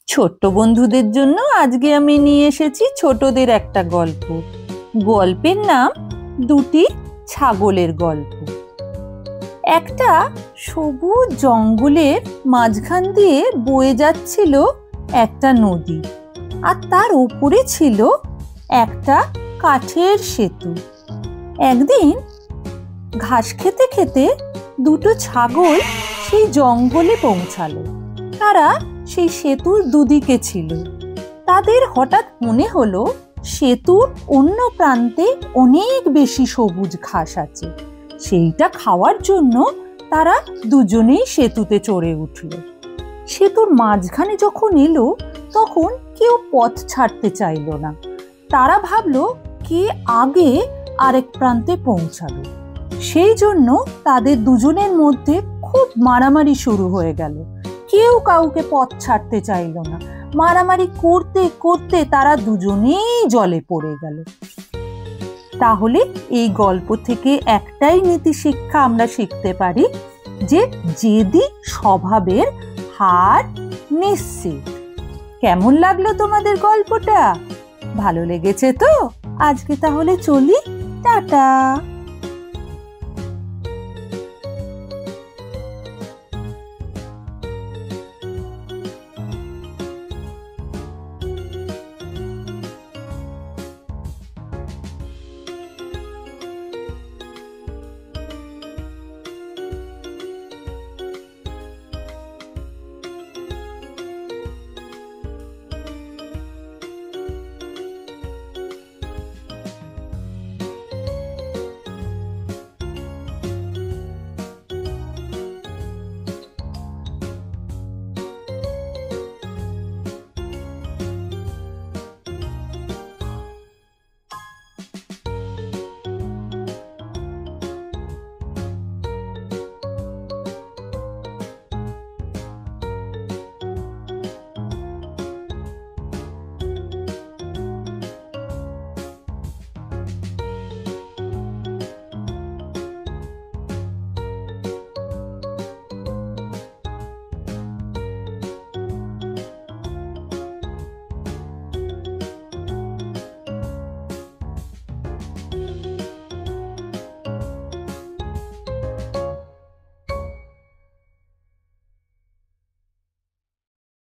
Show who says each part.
Speaker 1: ছোট্ট বন্ধুদের জন্য আজকে আমি নিয়ে এসেছি ছোটদের একটা গল্প। গল্পের নাম দুটি ছাগলের গল্প। একটা সবুজ জঙ্গলের মাঝখান দিয়ে বয়ে যাচ্ছিল একটা নদী, আর তার উপরে ছিল একটা কাঠের সেতু। একদিন ঘাস খেতে খেতে দুটো ছাগল সেই জঙ্গলে পৌঁছালো। তারা সেই সেতুর দুদিকে ছিল। তাদের হঠাৎ মনে হলো সেতুর অন্য প্রান্তে অনেক বেশি সবুজ ঘাস আছে। সেইটা খাওয়ার জন্য তারা দুজনেই সেতুতে চড়ে উঠল। সেতুর মাঝখানে যখন এলো তখন কেউ পথ ছাড়তে চাইল না। তারা ভাবলো কে আগে আরেক প্রান্তে পৌঁছালো। সেই জন্য তাদের দুজনের মধ্যে খুব মারামারি শুরু হয়ে গেল। কেউ কাউকে পথ ছাড়তে চাইল না। মারামারি করতে করতে তারা দুজনেই জলে পড়ে গেল। তাহলে এই গল্প থেকে একটাই নীতি শিক্ষা আমরা শিখতে পারি যে জেদি স্বভাবের হার নিশ্চিত। কেমন লাগলো তোমাদের গল্পটা? ভালো লেগেছে তো? আজকে তাহলে চলি, টাটা।